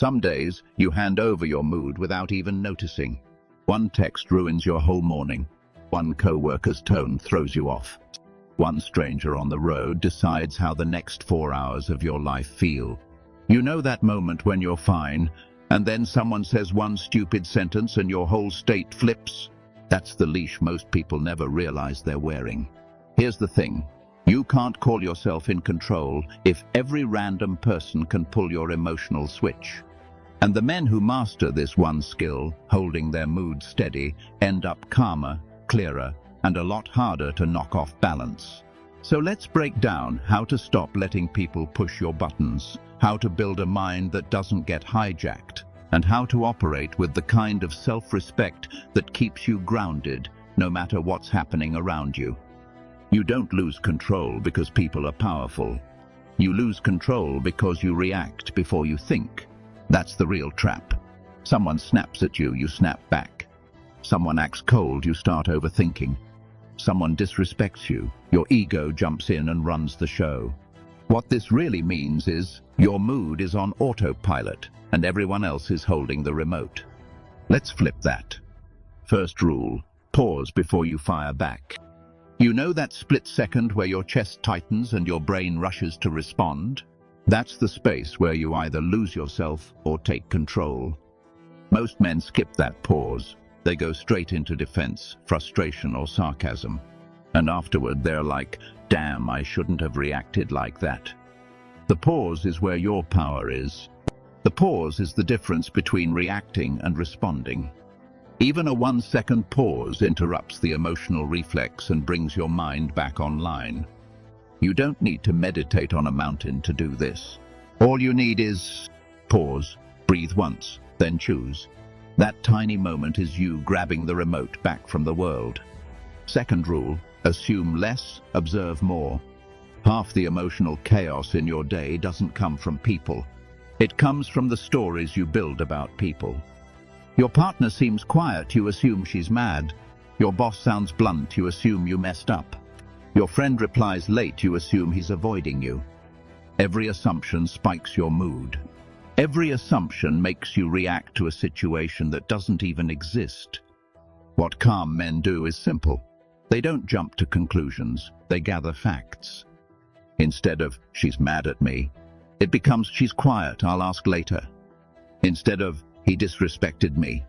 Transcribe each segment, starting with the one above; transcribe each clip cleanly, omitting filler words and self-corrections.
Some days, you hand over your mood without even noticing. One text ruins your whole morning. One co-worker's tone throws you off. One stranger on the road decides how the next 4 hours of your life feel. You know that moment when you're fine, and then someone says one stupid sentence and your whole state flips. That's the leash most people never realize they're wearing. Here's the thing. You can't call yourself in control if every random person can pull your emotional switch. And the men who master this one skill, holding their mood steady, end up calmer, clearer, and a lot harder to knock off balance. So let's break down how to stop letting people push your buttons, how to build a mind that doesn't get hijacked, and how to operate with the kind of self-respect that keeps you grounded no matter what's happening around you. You don't lose control because people are powerful. You lose control because you react before you think. That's the real trap. Someone snaps at you, you snap back. Someone acts cold, you start overthinking. Someone disrespects you, your ego jumps in and runs the show. What this really means is your mood is on autopilot and everyone else is holding the remote. Let's flip that. First rule, pause before you fire back. You know that split second where your chest tightens and your brain rushes to respond? That's the space where you either lose yourself or take control. Most men skip that pause. They go straight into defense, frustration, or sarcasm. And afterward they're like, damn, I shouldn't have reacted like that. The pause is where your power is. The pause is the difference between reacting and responding. Even a 1-second pause interrupts the emotional reflex and brings your mind back online. You don't need to meditate on a mountain to do this. All you need is pause, breathe once, then choose. That tiny moment is you grabbing the remote back from the world. Second rule, assume less, observe more. Half the emotional chaos in your day doesn't come from people. It comes from the stories you build about people. Your partner seems quiet, you assume she's mad. Your boss sounds blunt, you assume you messed up. Your friend replies late, you assume he's avoiding you. Every assumption spikes your mood. Every assumption makes you react to a situation that doesn't even exist. What calm men do is simple. They don't jump to conclusions, they gather facts. Instead of, she's mad at me, it becomes, she's quiet, I'll ask later. Instead of, he disrespected me,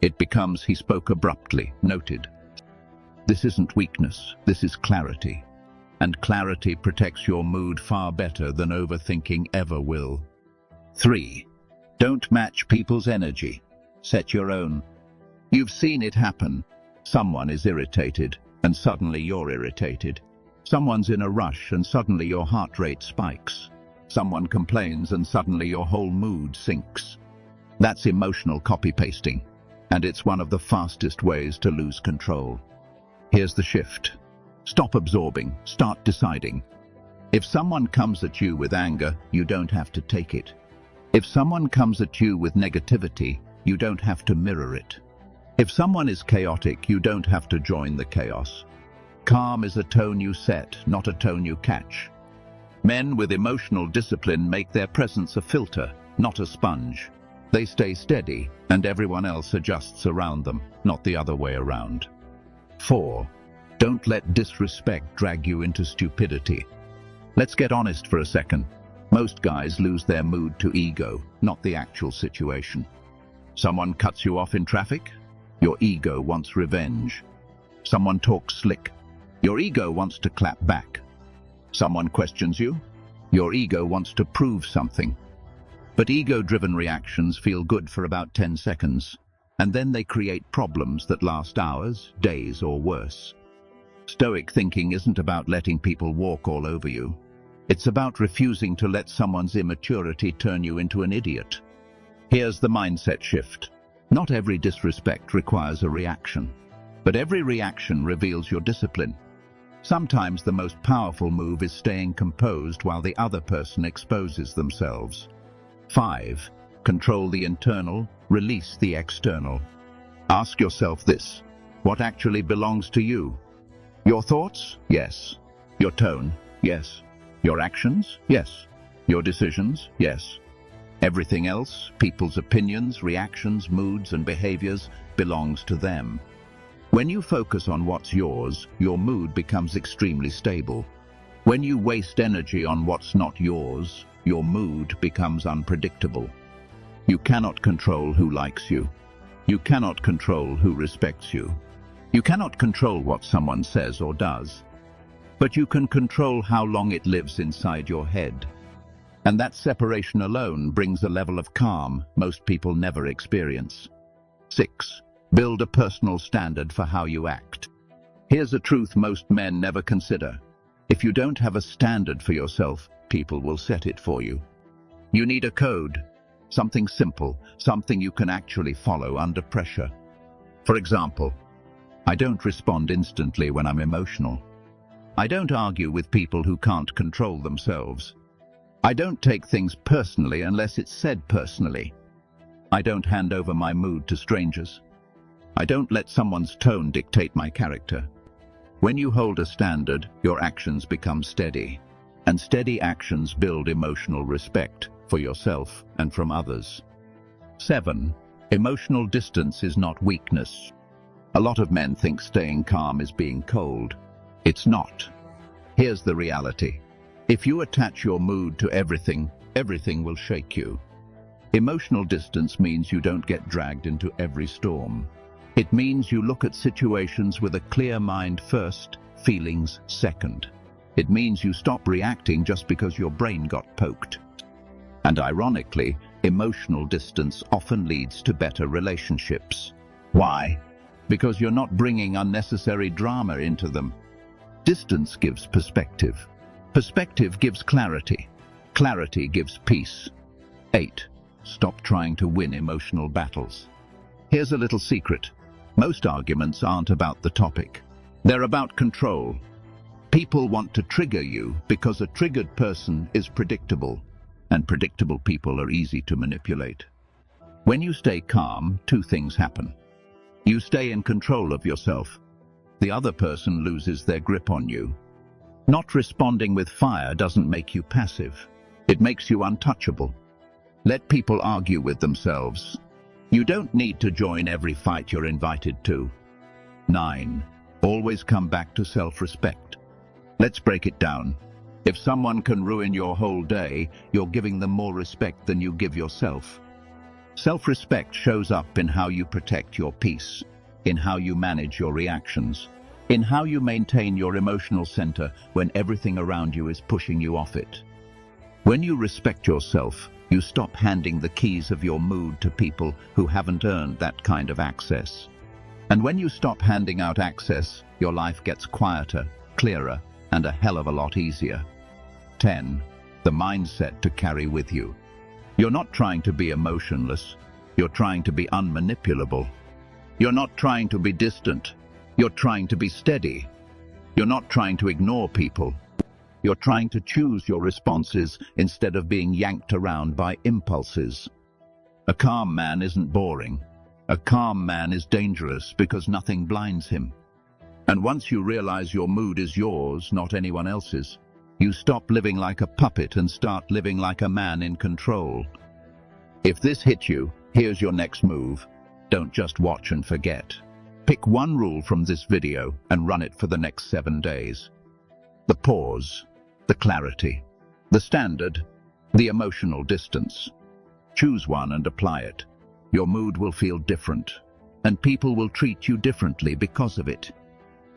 it becomes, he spoke abruptly, noted. This isn't weakness, this is clarity. And clarity protects your mood far better than overthinking ever will. 3. Don't match people's energy. Set your own. You've seen it happen. Someone is irritated, and suddenly you're irritated. Someone's in a rush, and suddenly your heart rate spikes. Someone complains, and suddenly your whole mood sinks. That's emotional copy-pasting, and it's one of the fastest ways to lose control. Here's the shift. Stop absorbing, start deciding. If someone comes at you with anger, you don't have to take it. If someone comes at you with negativity, you don't have to mirror it. If someone is chaotic, you don't have to join the chaos. Calm is a tone you set, not a tone you catch. Men with emotional discipline make their presence a filter, not a sponge. They stay steady, and everyone else adjusts around them, not the other way around. 4. Don't let disrespect drag you into stupidity. Let's get honest for a second. Most guys lose their mood to ego, not the actual situation. Someone cuts you off in traffic? Your ego wants revenge. Someone talks slick? Your ego wants to clap back. Someone questions you? Your ego wants to prove something. But ego-driven reactions feel good for about 10 seconds, and then they create problems that last hours, days, or worse. Stoic thinking isn't about letting people walk all over you. It's about refusing to let someone's immaturity turn you into an idiot. Here's the mindset shift. Not every disrespect requires a reaction, but every reaction reveals your discipline. Sometimes the most powerful move is staying composed while the other person exposes themselves. 5. Control the internal, release the external. Ask yourself this: what actually belongs to you? Your thoughts? Yes. Your tone? Yes. Your actions? Yes. Your decisions? Yes. Everything else, people's opinions, reactions, moods, and behaviors, belongs to them. When you focus on what's yours, your mood becomes extremely stable. When you waste energy on what's not yours, your mood becomes unpredictable. You cannot control who likes you. You cannot control who respects you. You cannot control what someone says or does. But you can control how long it lives inside your head. And that separation alone brings a level of calm most people never experience. 6. Build a personal standard for how you act. Here's a truth most men never consider. If you don't have a standard for yourself, people will set it for you. You need a code, something simple, something you can actually follow under pressure. For example, I don't respond instantly when I'm emotional. I don't argue with people who can't control themselves. I don't take things personally unless it's said personally. I don't hand over my mood to strangers. I don't let someone's tone dictate my character. When you hold a standard, your actions become steady, and steady actions build emotional respect for yourself and from others. 7. Emotional distance is not weakness. A lot of men think staying calm is being cold. It's not. Here's the reality. If you attach your mood to everything, everything will shake you. Emotional distance means you don't get dragged into every storm. It means you look at situations with a clear mind first, feelings second. It means you stop reacting just because your brain got poked. And ironically, emotional distance often leads to better relationships. Why? Because you're not bringing unnecessary drama into them. Distance gives perspective. Perspective gives clarity. Clarity gives peace. 8. Stop trying to win emotional battles. Here's a little secret. Most arguments aren't about the topic. They're about control. People want to trigger you because a triggered person is predictable, and predictable people are easy to manipulate. When you stay calm, two things happen. You stay in control of yourself. The other person loses their grip on you. Not responding with fire doesn't make you passive. It makes you untouchable. Let people argue with themselves. You don't need to join every fight you're invited to. 9. Always come back to self-respect. Let's break it down. If someone can ruin your whole day, you're giving them more respect than you give yourself. Self-respect shows up in how you protect your peace, in how you manage your reactions, in how you maintain your emotional center when everything around you is pushing you off it. When you respect yourself, you stop handing the keys of your mood to people who haven't earned that kind of access. And when you stop handing out access, your life gets quieter, clearer, and a hell of a lot easier. 10. The mindset to carry with you. You're not trying to be emotionless. You're trying to be unmanipulable. You're not trying to be distant. You're trying to be steady. You're not trying to ignore people. You're trying to choose your responses instead of being yanked around by impulses. A calm man isn't boring. A calm man is dangerous because nothing blinds him. And once you realize your mood is yours, not anyone else's, you stop living like a puppet and start living like a man in control. If this hit you, here's your next move. Don't just watch and forget. Pick one rule from this video and run it for the next 7 days. The pause, the clarity, the standard, the emotional distance. Choose one and apply it. Your mood will feel different, and people will treat you differently because of it.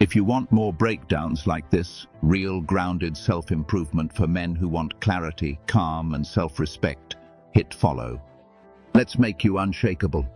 If you want more breakdowns like this, real grounded self-improvement for men who want clarity, calm, and self-respect, hit follow. Let's make you unshakable.